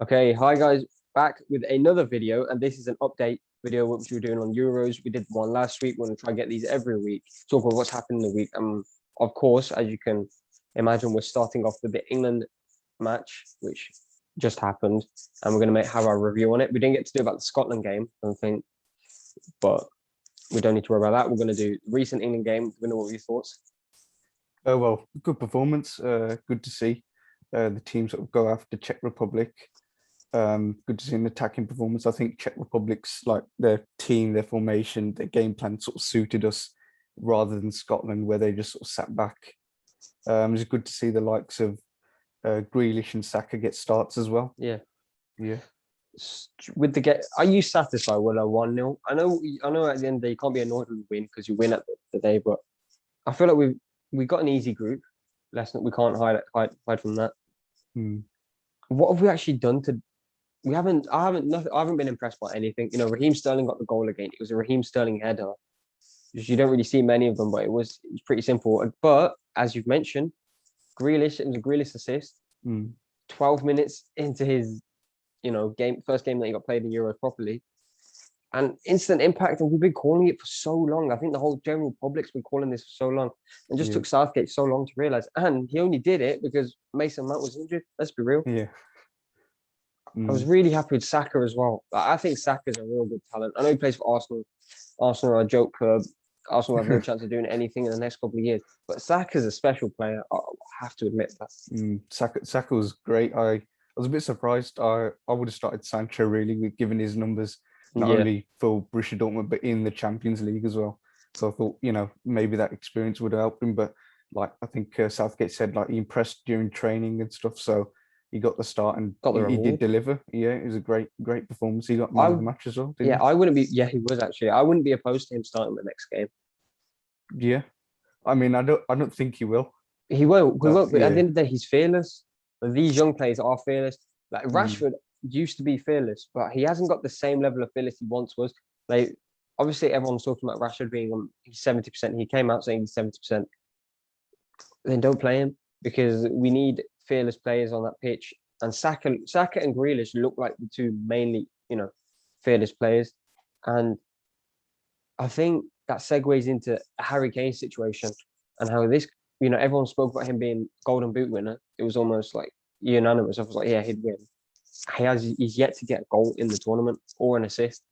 Okay, hi guys, back with another video, and this is an update video which we're doing on Euros. We did one last week. We're going to try and get these every week, talk about what's happened in the week. Of course, as you can imagine, we're starting off with the England match, which just happened, and we're going to have our review on it. We didn't get to do about the Scotland game, I don't think, but we don't need to worry about that. We're going to do the recent England game. We know what your thoughts. Oh, well, good performance. Good to see the team sort of go after Czech Republic. Good to see an attacking performance. I think Czech Republic's like their team, their formation, their game plan sort of suited us rather than Scotland, where they just sort of sat back. It's good to see the likes of Grealish and Saka get starts as well. Yeah. With the get, are you satisfied with a 1-0? I know at the end of the day you can't be annoyed when you win because you win at the day, but I feel like we got an easy group. We can't hide from that. What have we actually done to? I haven't been impressed by anything. You know, Raheem Sterling got the goal again. It was a Raheem Sterling header. You don't really see many of them, but it was pretty simple. But as you've mentioned, Grealish, it was a Grealish assist. 12 minutes into his, first game that he got played in Euros properly, and instant impact. And we've been calling it for so long. I think the whole general public's been calling this for so long, and just took Southgate so long to realize. And he only did it because Mason Mount was injured. Let's be real. Yeah. I was really happy with Saka as well. I think Saka's a real good talent. I know he plays for Arsenal. Arsenal are a joke club. Arsenal have no chance of doing anything in the next couple of years. But Saka's a special player. I have to admit that. Saka was great. I was a bit surprised. I would have started Sancho, really, given his numbers, not only for Borussia Dortmund, but in the Champions League as well. So I thought, maybe that experience would have helped him. But I think Southgate said, he impressed during training and stuff. So he got the start and he did deliver. Yeah, it was a great performance. He got man of the match as well, didn't he? I wouldn't be. Yeah, he was actually. I wouldn't be opposed to him starting the next game. Yeah, I mean, I don't think he will. He won't. But at the end of the day, he's fearless. These young players are fearless. Like Rashford used to be fearless, but he hasn't got the same level of fearless he once was. Obviously, everyone's talking about Rashford being 70%. He came out saying he's 70%. Then don't play him, because we need fearless players on that pitch. And Saka and Grealish look like the two mainly, fearless players. And I think that segues into a Harry Kane situation and how this, everyone spoke about him being Golden Boot winner. It was almost like unanimous. I was like, yeah, he'd win. He's yet to get a goal in the tournament or an assist.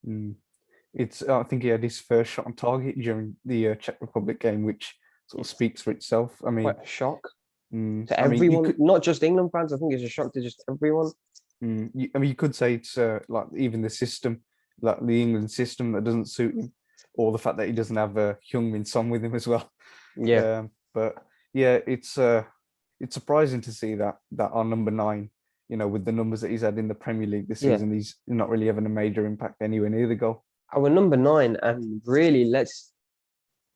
I think he had his first shot on target during the Czech Republic game, which sort of speaks for itself. I mean, quite a shock to everyone, not just England fans. I think it's a shock to just everyone. You could say it's even the system, like the England system, that doesn't suit him, or the fact that he doesn't have Heung-min Son with him as well. Yeah, but yeah, it's surprising to see that our number 9, with the numbers that he's had in the Premier League this season, he's not really having a major impact anywhere near the goal. Our number 9, and really,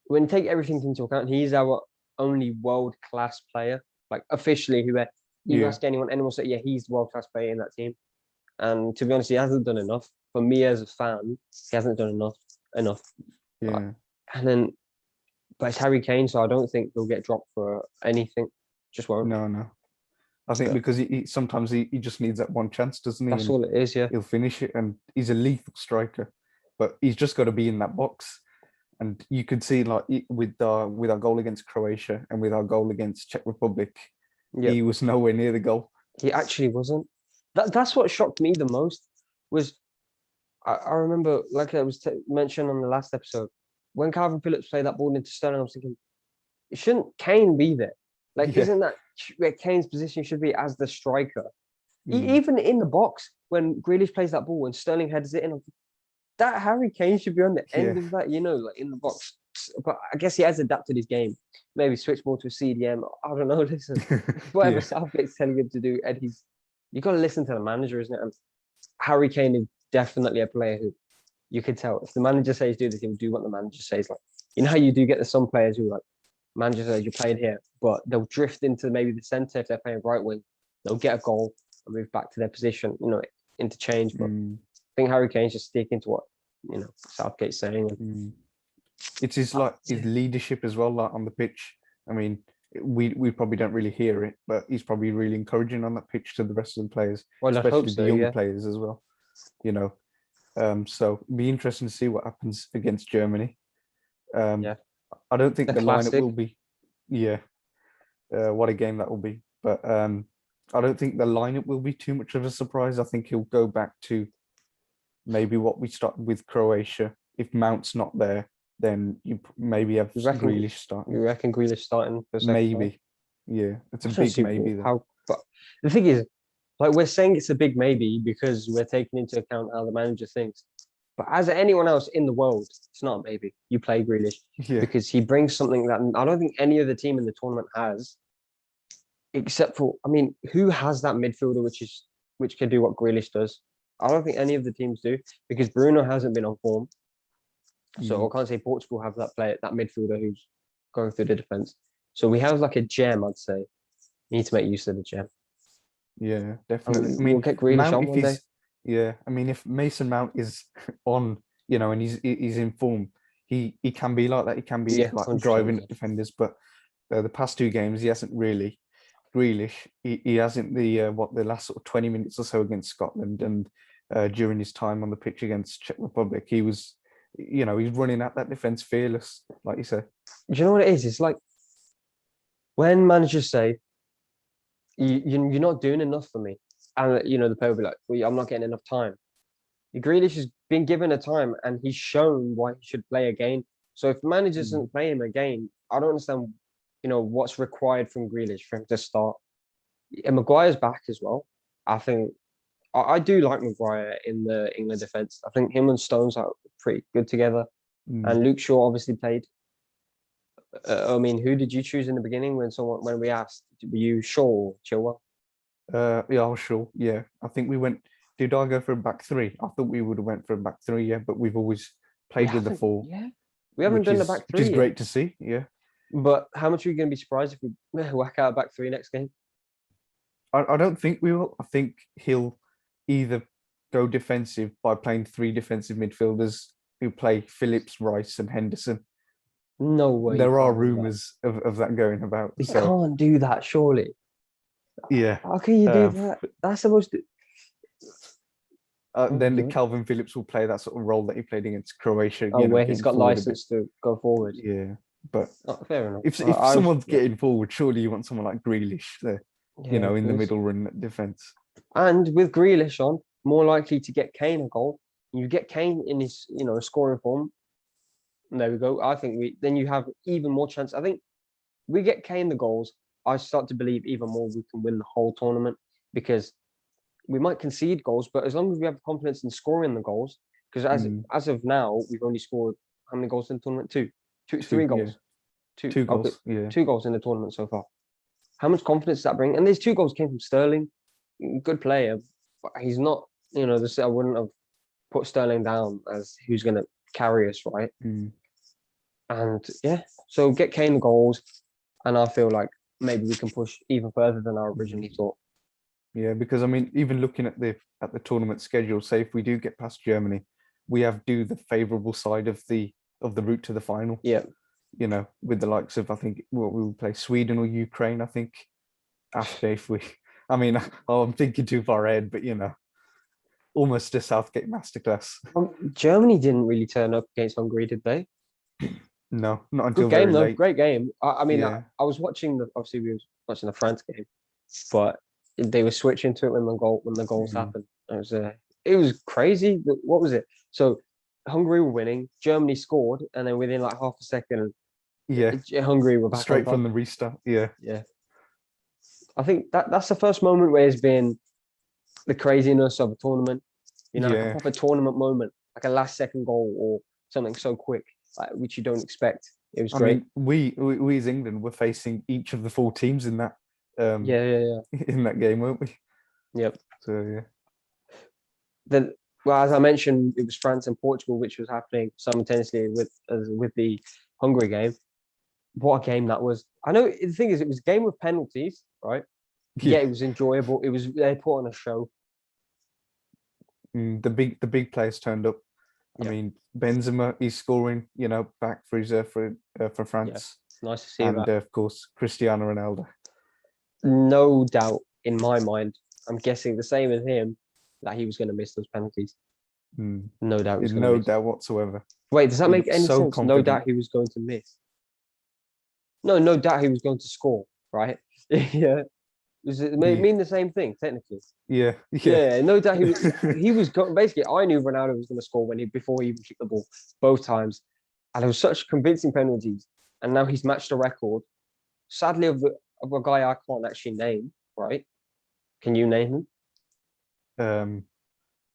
when you take everything into account, he's our only world-class player, officially, you ask anyone will say, yeah, he's the world-class player in that team. And to be honest, he hasn't done enough. For me as a fan, he hasn't done enough. Yeah. But it's Harry Kane, so I don't think he'll get dropped for anything. Just won't. No. I think because sometimes he just needs that one chance, doesn't he? That's all it is, yeah. He'll finish it, and he's a lethal striker. But he's just got to be in that box. And you could see, with our goal against Croatia and with our goal against Czech Republic, he was nowhere near the goal. He actually wasn't. That's what shocked me the most. Was I remember, like I was mentioned on the last episode, when Calvin Phillips played that ball into Sterling, I was thinking, shouldn't Kane be there? Isn't that where Kane's position should be as the striker? Even in the box, when Grealish plays that ball and Sterling heads it in, that Harry Kane should be on the end of that, in the box. But I guess he has adapted his game. Maybe switch more to a CDM. I don't know. Listen, whatever Southgate's telling him to do, and you got to listen to the manager, isn't it? And Harry Kane is definitely a player who you could tell if the manager says do this, he'll do what the manager says. How you do get some players who manager says you're playing here, but they'll drift into maybe the centre if they're playing right wing. They'll get a goal and move back to their position, interchange. But I think Harry Kane's just sticking to what Southgate's saying. It's his leadership as well, on the pitch. I mean, we probably don't really hear it, but he's probably really encouraging on that pitch to the rest of the players, Well, I hope especially so. the young Yeah. players as well. You know, so it'll be interesting to see what happens against Germany. Yeah. I don't think The the lineup classic. will be, yeah, what a game that will be. But I don't think the lineup will be too much of a surprise. I think he'll go back to maybe what we started with Croatia. If Mount's not there, then you maybe have You reckon? Grealish starting. You reckon Grealish starting for a second half? Maybe, yeah, it's I a just want to big see maybe though. how. But the thing is, like we're saying, it's a big maybe because we're taking into account how the manager thinks. But as anyone else in the world, it's not a maybe. You play Grealish Yeah, because he brings something that I don't think any other team in the tournament has, except for I mean, who has that midfielder which can do what Grealish does? I don't think any of the teams do because Bruno hasn't been on form. So I can't say Portugal have that player, that midfielder who's going through the defense. So we have like a gem, I'd say. You need to make use of the gem. yeah, And definitely. I we'll mean, get Grealish Mount, on if one day. he's, yeah, I mean, if Mason Mount is on, and he's in form, he can be like that. He can be Yeah, like 100%. driving at defenders, but the past two games he hasn't really. Grealish, he hasn't the last sort of 20 minutes or so against Scotland and during his time on the pitch against Czech Republic, he was, he's running at that defense fearless, like you said. Do you know what it is? It's like when managers say, you're not doing enough for me. And, the player will be like, well, I'm not getting enough time. Grealish has been given a time and he's shown why he should play again. So if the manager doesn't play him again, I don't understand, what's required from Grealish for him to start. And Maguire's back as well. I think I do like Maguire in the England defense. I think him and Stones are pretty good together. Mm. And Luke Shaw obviously played. I mean, who did you choose in the beginning when we asked? Were you Shaw or Chilwell? Yeah, I was sure. Yeah, I think we went. Did I go for a back three? I thought we would have went for a back three. Yeah, but we've always played with the four. Yeah, we haven't done the back which is three great yet. to see. Yeah, But how much are you going to be surprised if we whack out a back three next game? I don't think we will. I think he'll either go defensive by playing three defensive midfielders who play Phillips, Rice, and Henderson. No way. There are rumours of that going about. You So can't do that, surely. yeah, How can you do that? That's supposed to. then Calvin Phillips will play that sort of role that he played against Croatia. Oh, where he's getting got forward a bit. license to go forward. Yeah, but Fair enough. if someone's getting forward, surely you want someone like Grealish there, in the middle run defense. And with Grealish on, more likely to get Kane a goal. You get Kane in his, scoring form. And there we go. I think then you have even more chance. I think we get Kane the goals. I start to believe even more we can win the whole tournament because we might concede goals, but as long as we have confidence in scoring the goals, because as of now, we've only scored how many goals in the tournament? Three goals. Yeah. Two goals. Okay, yeah. 2 goals in the tournament so far. How much confidence does that bring? And these 2 goals came from Sterling, good player, but he's not. I wouldn't have put Sterling down as who's going to carry us, right? And yeah, so get Kane the goals, and I feel like maybe we can push even further than I originally thought. Yeah, because I mean, even looking at the tournament schedule, say if we do get past Germany, we have the favourable side of the route to the final. Yeah, with the likes of I think we will play Sweden or Ukraine. I think after if we, I mean, I'm thinking too far ahead, but almost a Southgate masterclass. Germany didn't really turn up against Hungary, did they? No, not until good game very though. late. Great game. I mean, Yeah. I was watching obviously we were watching the France game, but they were switching to it when the goals happened. It was crazy. What was it? So Hungary were winning, Germany scored, and then within like half a second, Hungary were back straight on from the restart. Yeah. I think that's the first moment where it's been the craziness of a tournament. Like a proper tournament moment, like a last second goal or something so quick, which you don't expect. It was great. I mean, we as England were facing each of the 4 teams in that. In that game, weren't we? Yep. So well, as I mentioned, it was France and Portugal, which was happening simultaneously with the Hungary game. What a game that was! I know the thing is, it was a game with penalties, right? Yeah, it was enjoyable. They put on a show. The big players turned up. I mean, Benzema, he's scoring, back for his for France. Nice to see and that. of course Cristiano Ronaldo. No doubt in my mind, I'm guessing the same as him, that he was going to miss those penalties. No doubt he was going to No miss. doubt whatsoever. Wait, does that He make looked any so sense? No doubt confident. he was going to miss. No doubt he was going to score, right? Yeah. Does it mean the same thing, technically? Yeah. Yeah, no doubt he was basically. I knew Ronaldo was going to score before he even kicked the ball both times, and it was such convincing penalties. And now he's matched a record, sadly of a guy I can't actually name. Right? Can you name him?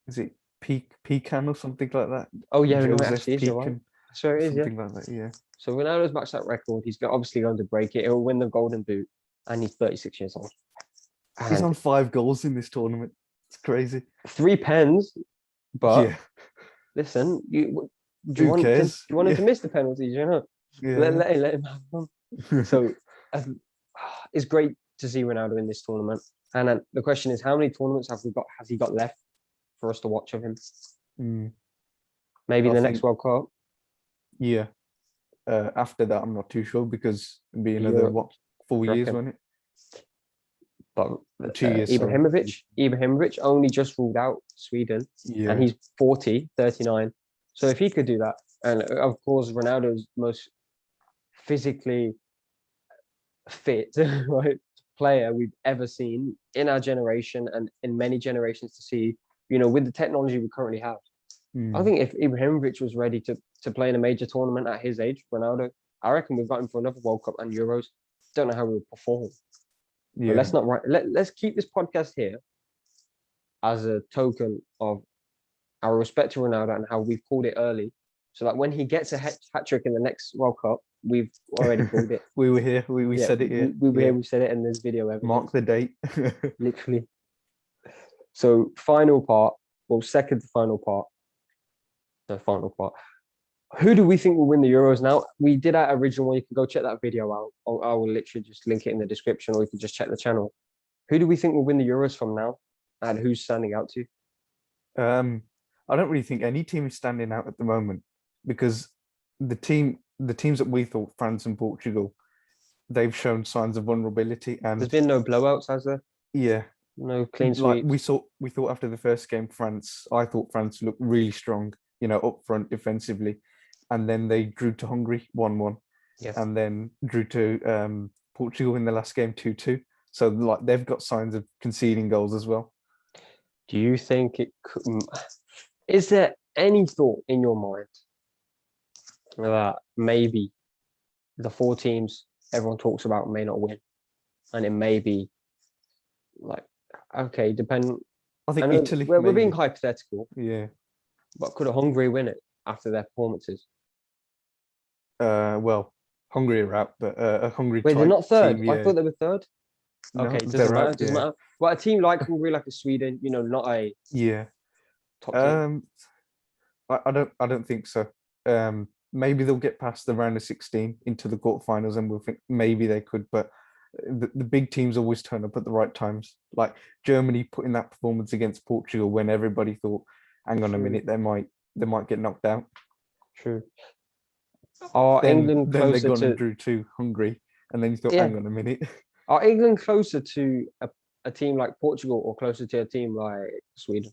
Is it Pecan or something like that? Oh yeah, no, it Joseph actually is. You're right. Pecan, Sure it is. Yeah. something like that. Yeah. So Ronaldo's matched that record. He's obviously going to break it. He'll win the Golden Boot, and he's 36 years old. He's And on 5 goals in this tournament. It's crazy. 3 pens, but Yeah. listen, do you Who want cares? him to miss the penalties? You know, Yeah. let him have them. So it's great to see Ronaldo in this tournament. And then the question is, how many tournaments has he got left for us to watch of him? Maybe I the next think- World Cup. Yeah. After that, I'm not too sure because it'd be another Europe, 4 years, reckon. won't it? But 2 years. sorry. Ibrahimovic only just ruled out Sweden, Yeah. and he's 39. So if he could do that, and of course Ronaldo's most physically fit right, player we've ever seen in our generation and in many generations to see, with the technology we currently have. I think if Ibrahimovic was ready to play in a major tournament at his age, Ronaldo, I reckon we've got him for another World Cup and Euros. Don't know how we would perform. But Yeah. let's not let's keep this podcast here as a token of our respect to Ronaldo and how we've called it early, so that when he gets a hat trick in the next World Cup, we've already called it. We were here. We Yeah, said it here. we were here. We said it in this video. Evidence, Mark the date. literally. So final part, second to final part, the final part. Who do we think will win the Euros now? We did our original one. You can go check that video out. I will literally just link it in the description, or you can just check the channel. Who do we think will win the Euros from now, and who's standing out to? I don't really think any team is standing out at the moment because the teams that we thought, France and Portugal, they've shown signs of vulnerability. And There's been no blowouts, has there? Yeah, No clean like sweeps. we thought after the first game, I thought France looked really strong, up front defensively, and then they drew to Hungary 1-1, Yes. and then drew to Portugal in the last game 2-2. So like they've got signs of conceding goals as well. Do you think it could? Is there any thought in your mind that maybe the 4 teams everyone talks about may not win, and it may be like, okay, depend. I think I know Italy. we're being maybe. hypothetical, Yeah. but could Hungary win it after their performances? Well, Hungary are out, but a Hungary. Wait, they're not third. Team, I thought they were third. No, Okay, doesn't they're matter. out, Doesn't yeah. matter. Well, a team like Hungary, like a Sweden, not a Yeah. top team. I don't think so. Maybe they'll get past the round of 16 into the quarterfinals, and we'll think maybe they could. But the big teams always turn up at the right times. Like Germany putting that performance against Portugal when everybody thought, "Hang on a minute, they might get knocked out." True. Are England then they closer gone and to? drew to Hungary, and then you thought, Yeah. "Hang on a minute." Are England closer to a team like Portugal or closer to a team like Sweden?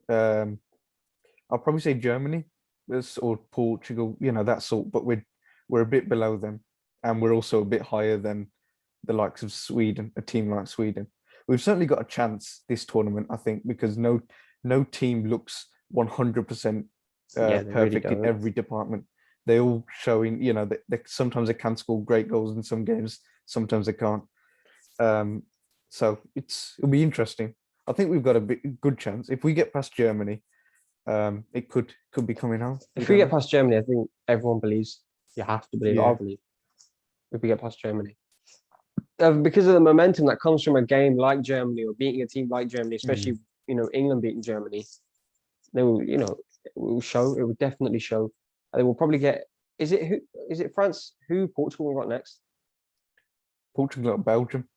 I'll probably say Germany or Portugal, that sort, but we're a bit below them, and we're also a bit higher than the likes of Sweden, a team like Sweden. We've certainly got a chance this tournament, I think, because no team looks 100% Yeah, they really perfect in don't. every department. They all showing, that sometimes they can score great goals in some games, sometimes they can't. So it'll be interesting. I think we've got a good chance if we get past Germany. It could be coming out. If we get past Germany, I think everyone believes. You have to believe. Yeah. I believe. If we get past Germany, because of the momentum that comes from a game like Germany or beating a team like Germany, especially England beating Germany, they will. It will show. It will definitely show. They will probably get. Is it France? Who Portugal will got next? Portugal or Belgium.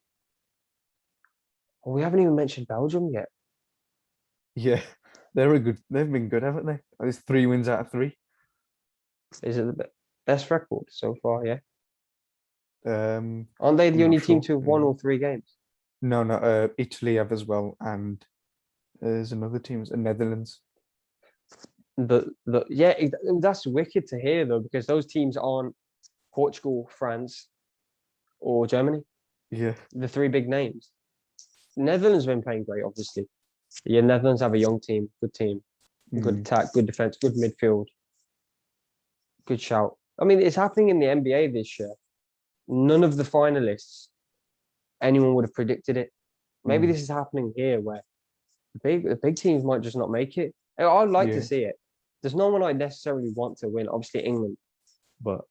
Oh, we haven't even mentioned Belgium yet. Yeah, they've been good, haven't they? It's 3 wins out of 3. Is it Best record so far, yeah. I'm Aren't they the not only team sure. to have won all 3 games? No. Italy have as well, and there's another team, the Netherlands. That's wicked to hear though, because those teams aren't Portugal, France, or Germany. Yeah. The 3 big names. Netherlands have been playing great, obviously. Yeah, Netherlands have a young team, good Mm. attack, good defense, good midfield, good shout. I mean, it's happening in the NBA this year. None of the finalists, anyone would have predicted it. Maybe Mm. this is happening here where the big teams might just not make it. I'd like to Yeah. see it. There's no one I necessarily want to win. Obviously England, but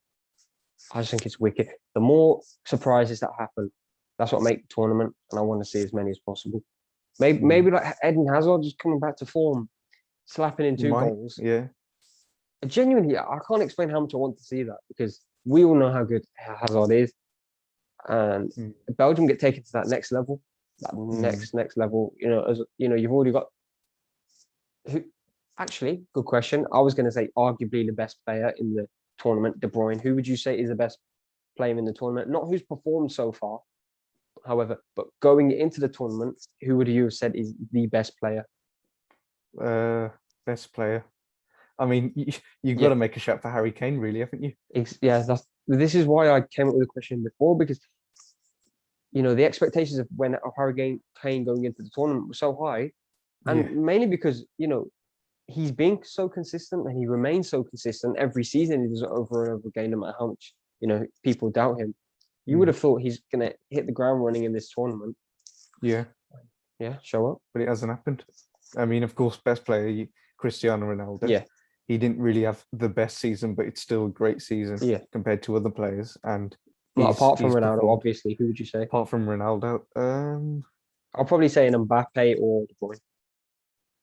I just think it's wicked. The more surprises that happen, that's what make the tournament, and I want to see as many as possible. Maybe Mm. maybe like Eden Hazard just coming back to form, slapping in He 2 might. goals. Yeah. Genuinely, I can't explain how much I want to see that because we all know how good Hazard is, and Mm. Belgium get taken to that next level, Mm. next level. As you've already got. Who, actually, good question. I was going to say arguably the best player in the tournament, De Bruyne. Who would you say is the best player in the tournament? Not who's performed so far, however, but going into the tournament, who would you have said is the best player? Best player. I mean, you've got Yeah, to make a shout for Harry Kane, really, haven't you? yeah. This is why I came up with a question before because the expectations of Harry Kane going into the tournament were so high, Yeah. and mainly because he's been so consistent and he remains so consistent every season. He does it over and over again, no matter how much people doubt him. You would Mm. have thought he's gonna hit the ground running in this tournament. Yeah. Yeah, show up. But it hasn't happened. I mean, of course, best player, Cristiano Ronaldo. Yeah, He didn't really have the best season, but it's still a great season yeah. compared to other players. And Well, apart from he's Ronaldo, performed. obviously, who would you say? Apart from Ronaldo, I'll probably say an Mbappe or De Bruyne.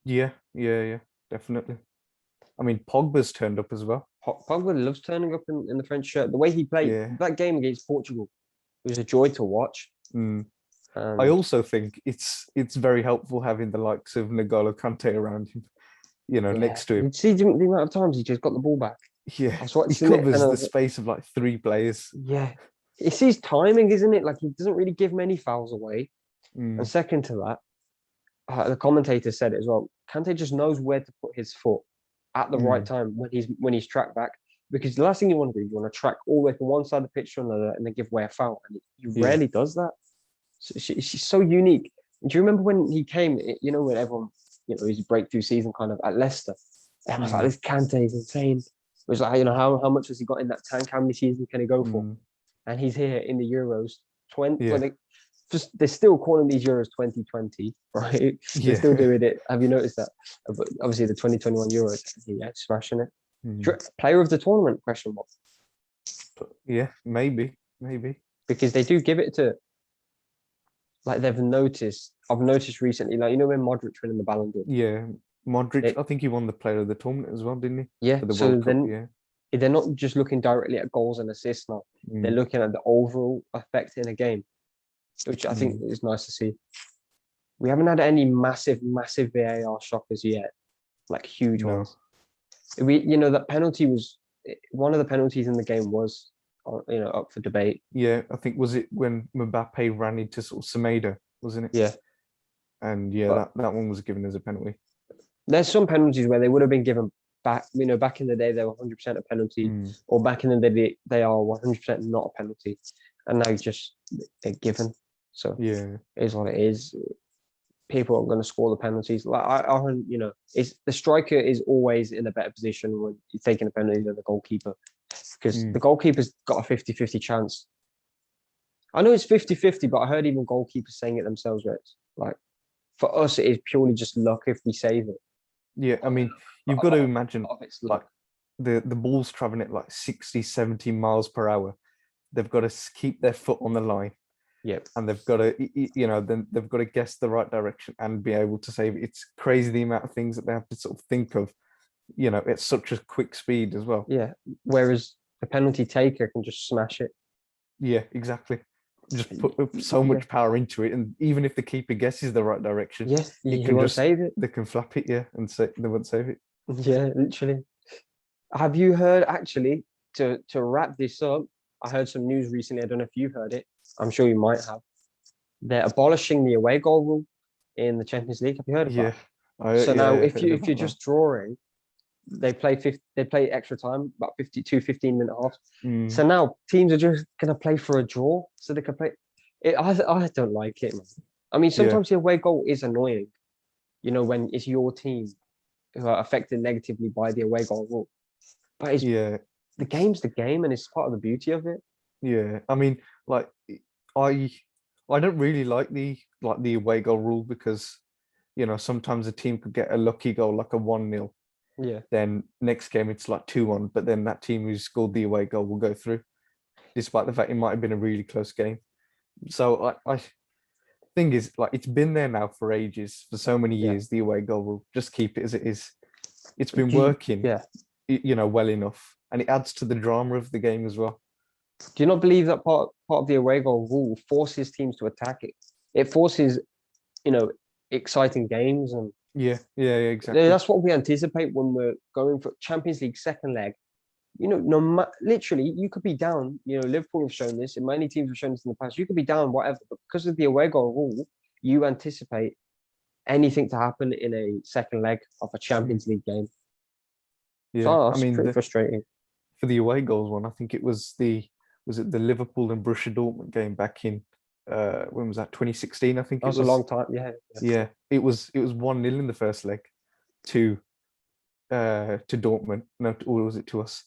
yeah, definitely. I mean, Pogba's turned up as well. Pogba loves turning up in the French shirt. The way he played Yeah. that game against Portugal, it was a joy to watch. Mm. I And also think it's very helpful having the likes of N'Golo Kante around him, next to him. you see the amount of times he just got the ball back. Yeah, I was he watching it and covers I the was like, space of like 3 players. yeah, it's his timing, isn't it? Like he doesn't really give many fouls away. And Mm. second to that, the commentator said it as well. Kante just knows where to put his foot at the right Mm. time when he's tracked back. Because the last thing you want to do, you want to track all the way from one side of the pitch to another and then give away a foul. And he Yeah. rarely does that. So she's so unique. And do you remember when he came? When everyone, his breakthrough season kind of at Leicester. And I was like, Mm. this Kante is insane. It was like, how much has he got in that tank? How many seasons can he go for? Mm. And he's here in the Euros 20. Yeah. They're still calling these Euros 2020, right? They're still Yeah. doing it. Have you noticed that? But obviously, the 2021 Euros, yeah, smashing it. Mm. Player of the tournament? Question mark. Yeah, maybe. Because they do give it to, like they've noticed. I've noticed recently, like when Modric winning the Ballon d'Or. Yeah, Modric. They- I think he won the player of the tournament as well, didn't he? Yeah. For the So World Cup. then Yeah. they're not just looking directly at goals and assists now. They're Mm. looking at the overall effect in a game, which I think Mm. is nice to see. We haven't had any massive VAR shockers yet, like huge No. ones. That penalty was one of the penalties in the game was, up for debate. Yeah, I think was it when Mbappe ran into sort of Semedo, wasn't it? Yeah, And yeah, but that one was given as a penalty. there's some penalties where they would have been given back. Back in the day, they were 100% a penalty, Mm. or back in the day, they are 100% not a penalty, and now they're given. So Yeah. it is what it is. People are going to score the penalties. Like it's the striker is always in a better position when he's taking a penalty than the goalkeeper, because the goalkeeper's got a 50-50 chance. I know it's 50-50, but I heard even goalkeepers saying it themselves. Where it's like, for us, it is purely just luck if we save it. Yeah, I mean, you've got to imagine like the ball's traveling at like 60, 70 miles per hour. They've got to keep their foot on the line. Yep. And they've got to, then they've got to guess the right direction and be able to save it. It's crazy the amount of things that they have to sort of think of, at such a quick speed as well. Yeah. Whereas the penalty taker can just smash it. Yeah, exactly. Just put so much power into it, and even if the keeper guesses the right direction, he won't save it. They can flap it, and say they won't save it. Yeah, literally. Have you heard? Actually, to wrap this up, I heard some news recently. I don't know if you've heard it. I'm sure you might have. They're abolishing the away goal rule in the Champions League. Have you heard of Yeah. that? So now, I if heard you're about just drawing, they play extra time, about 15-minute halves. that. Mm. So now teams are just gonna play for a draw, so they can play. I don't like it, man. I mean, sometimes the away goal is annoying, when it's your team who are affected negatively by the away goal rule. But the game's the game, and it's part of the beauty of it. Yeah. I mean, like I I don't really like the away goal rule because sometimes a team could get a lucky goal like a 1-0. Yeah. Then next game it's like 2-1, but then that team who scored the away goal will go through, despite the fact it might have been a really close game. So I thing is, like, it's been there now for ages, for so many years, the away goal rule. Just keep it as it is. It's been working, well enough, and it adds to the drama of the game as well. Do you not believe that part of the away goal rule forces teams to attack it? It forces, exciting games, and Yeah, exactly. that's what we anticipate when we're going for Champions League second leg. Literally, you could be down. Liverpool have shown this, and many teams have shown this in the past. You could be down, whatever, but because of the away goal rule, you anticipate anything to happen in a second leg of a Champions League game. Yeah, So that's pretty frustrating. For the away goals one, I think it was the Liverpool and Borussia Dortmund game back in when was that, 2016? I think that was a long time. Yeah, it was 1-0 in the first leg to Dortmund. No, or was it to us?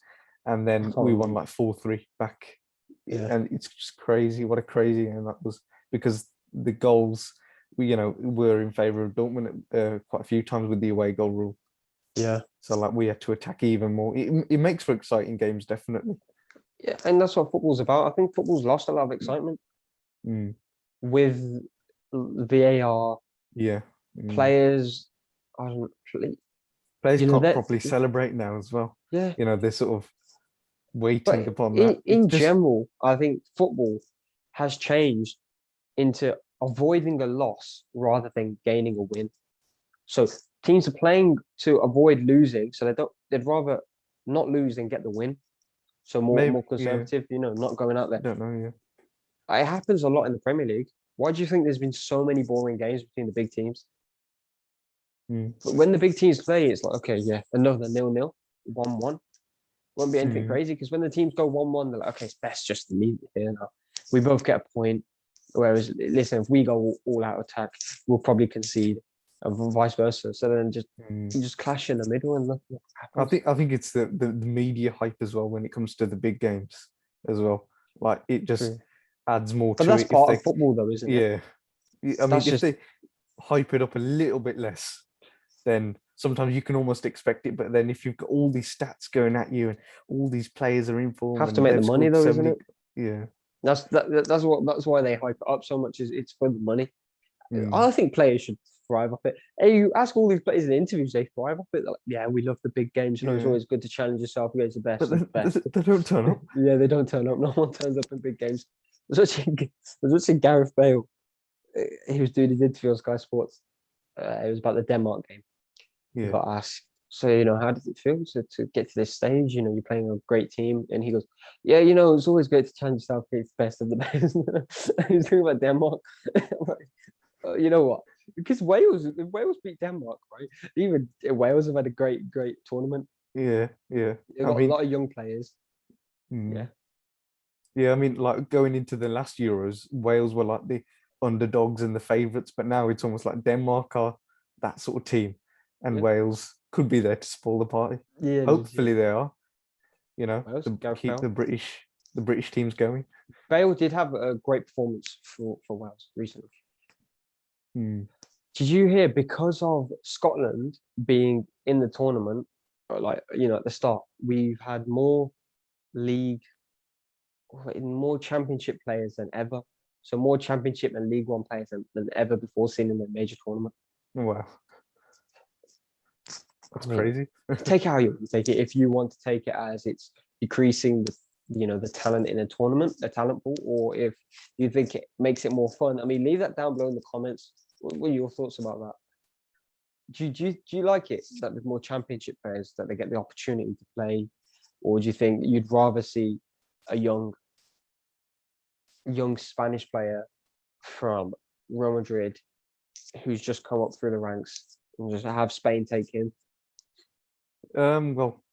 And then we won like 4-3 back. Yeah. And it's just crazy. What a crazy game that was, because the goals were in favor of Dortmund quite a few times with the away goal rule. Yeah. So like we had to attack even more. It makes for exciting games, definitely. Yeah, and that's what football's about. I think football's lost a lot of excitement with VAR. Yeah. Players, Players can't properly celebrate now as well. Yeah. They're sort of waiting upon that. In general, I think football has changed into avoiding a loss rather than gaining a win. So teams are playing to avoid losing, so they'd rather not lose than get the win. So more conservative, not going out there. I don't know, yeah. It happens a lot in the Premier League. Why do you think there's been so many boring games between the big teams? But when the big teams play, it's like, okay, another 0-0, 1-1. Won't be anything crazy, because when the teams go 1-1, they're like, okay, it's best just to leave it here now. We both get a point. Whereas, listen, if we go all out attack, we'll probably concede, and vice versa. So then you just clash in the middle, and nothing happens. I think it's the media hype as well when it comes to the big games as well. Like, it just adds more to it. But that's part of football, though, isn't it? Yeah. I mean, if they hype it up a little bit less, then sometimes you can almost expect it. But then if you've got all these stats going at you and all these players are in form, have to make the money, though, isn't it? Yeah. That's why they hype it up so much. Is it's for the money. I think players should thrive off it. Hey, you ask all these players in interviews, they thrive off it. They're like, yeah, we love the big games. It's always good to challenge yourself against the best. But they don't turn up. Yeah, they don't turn up. No one turns up in big games. There's actually Gareth Bale. He was doing his interview on Sky Sports. It was about the Denmark game. Yeah. He got asked, so how does it feel to get to this stage? You're playing a great team, and he goes, yeah, it's always great to challenge yourself against the best of the best. He was talking about Denmark. You know what? Because Wales beat Denmark, right? Even Wales have had a great tournament. Yeah. They've got a lot of young players. Yeah, I mean, like, going into the last Euros, Wales were like the underdogs and the favourites, but now it's almost like Denmark are that sort of team, and Wales could be there to spoil the party. Yeah, hopefully they are. Wales, to keep the British teams going. Bale did have a great performance for Wales recently. Did you hear, because of Scotland being in the tournament, at the start, we've had more championship players than ever. So more championship and League One players than ever before seen in a major tournament. Wow. That's crazy. Take it how you want to take it. If you want to take it as it's decreasing the talent in a tournament, the talent pool, or if you think it makes it more fun, I mean, leave that down below in the comments. What are your thoughts about that? Do you like it that with more championship players, that they get the opportunity to play or do you think you'd rather see a young Spanish player from Real Madrid who's just come up through the ranks and just have Spain take him? Well,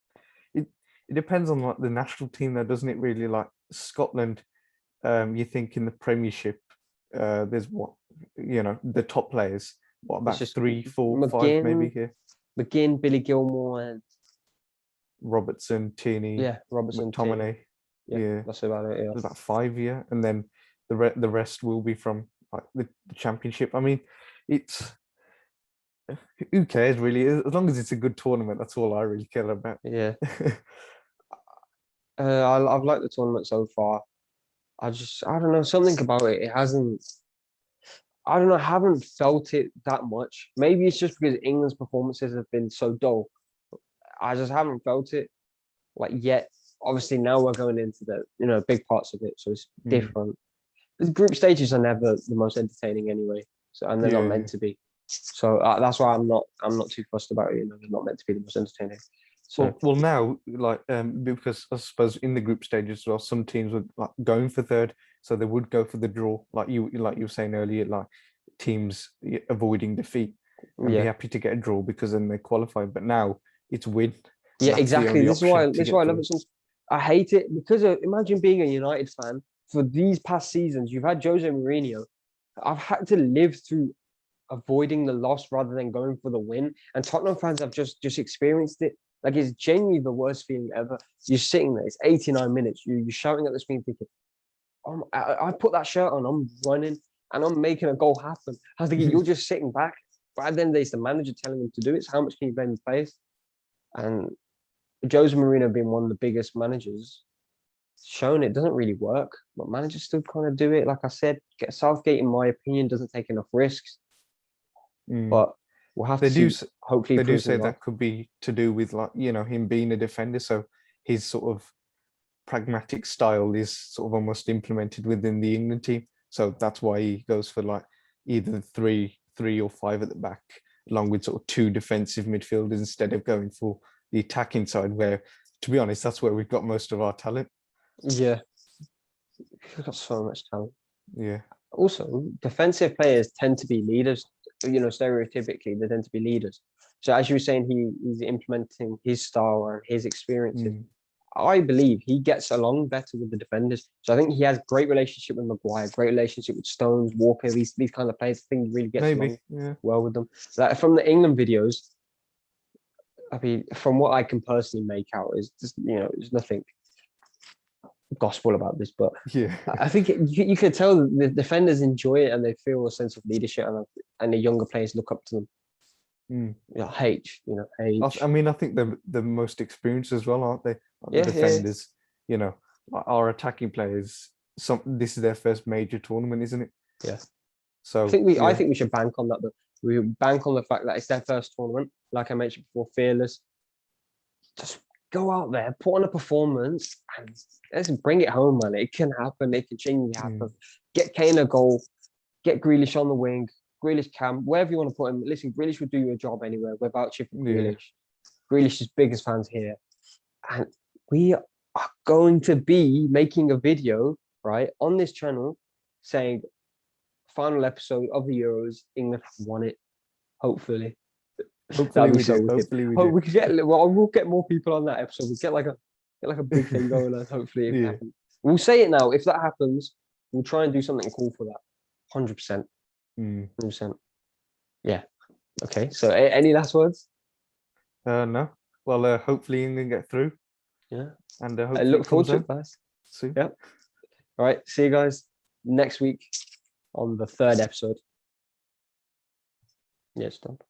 it depends on like the national team, though, doesn't it? Really, like Scotland. You think in the Premiership, there's the top players. What about just 3, 4, 5 maybe here? McGinn, Billy Gilmore, and Robertson, Tierney, Robertson, McTominay. Yeah, that's about it. Yeah, there's about 5 here, and then the rest will be from like the Championship. I mean, it's who cares really? As long as it's a good tournament, that's all I really care about. yeah. I've liked the tournament so far. I don't know, something about it. It hasn't. I don't know. I haven't felt it that much. Maybe it's just because England's performances have been so dull. I just haven't felt it like yet. Obviously, now we're going into the big parts of it, so it's different. The group stages are never the most entertaining anyway, so and they're not meant to be. So that's why I'm not too fussed about it. They're not meant to be the most entertaining. So well now, like because I suppose in the group stages as well, some teams were like going for third, so they would go for the draw, like you were saying earlier, like teams avoiding defeat and be happy to get a draw because then they qualify. But now it's win. Yeah, exactly. This is why I love it. I hate it because imagine being a United fan for these past seasons. You've had Jose Mourinho. I've had to live through avoiding the loss rather than going for the win, and Tottenham fans have just experienced it. Like, it's genuinely the worst feeling ever. You're sitting there, it's 89 minutes, you're shouting at the screen thinking, I put that shirt on, I'm running, and I'm making a goal happen. I was thinking, you're just sitting back. But at the end of the day, it's the manager telling them to do it. So how much can you blame the players? And Jose Mourinho being one of the biggest managers, shown it doesn't really work. But managers still kind of do it. Like I said, Southgate, in my opinion, doesn't take enough risks. But we'll have to see. Hopefully, they do say that could be to do with him being a defender. So his sort of pragmatic style is sort of almost implemented within the England team. So that's why he goes for like either three or 5 at the back, along with sort of 2 defensive midfielders instead of going for the attacking side. Where, to be honest, that's where we've got most of our talent. Yeah, we've got so much talent. Yeah. Also, defensive players tend to be leaders. Stereotypically, they tend to be leaders. So as you were saying, he's implementing his style and his experiences. I believe he gets along better with the defenders. So I think he has great relationship with Maguire, great relationship with Stones, Walker, these kind of players. I think he really gets along well with them. Like from the England videos, I mean, from what I can personally make out, is just there's nothing gospel about this, but I think you could tell the defenders enjoy it and they feel a sense of leadership, and the younger players look up to them. H. I mean, I think they're the most experienced as well, aren't they? The defenders, our attacking players. This is their first major tournament, isn't it? Yeah. So I think we should bank on that. Though. We bank on the fact that it's their first tournament. Like I mentioned before, fearless. Just go out there, put on a performance, and let's bring it home, man. It can happen. It can genuinely happen. Get Kane a goal. Get Grealish on the wing. Grealish wherever you want to put him. Listen, Grealish would do your job anywhere. We're about chipping Grealish. Grealish's biggest fans here. And we are going to be making a video, right, on this channel saying final episode of the Euros, England have won it. Hopefully. Hopefully we do. We could get we'll get more people on that episode. We'll get like a big thing going on, hopefully if it happens. We'll say it now. If that happens, we'll try and do something cool for that. 100%. 100%. Yeah. Okay. So any last words? No. Well, hopefully England get through. Yeah. And I look forward to it, guys. See. Yep. All right. See you guys next week on the 3rd episode. Yeah, stop.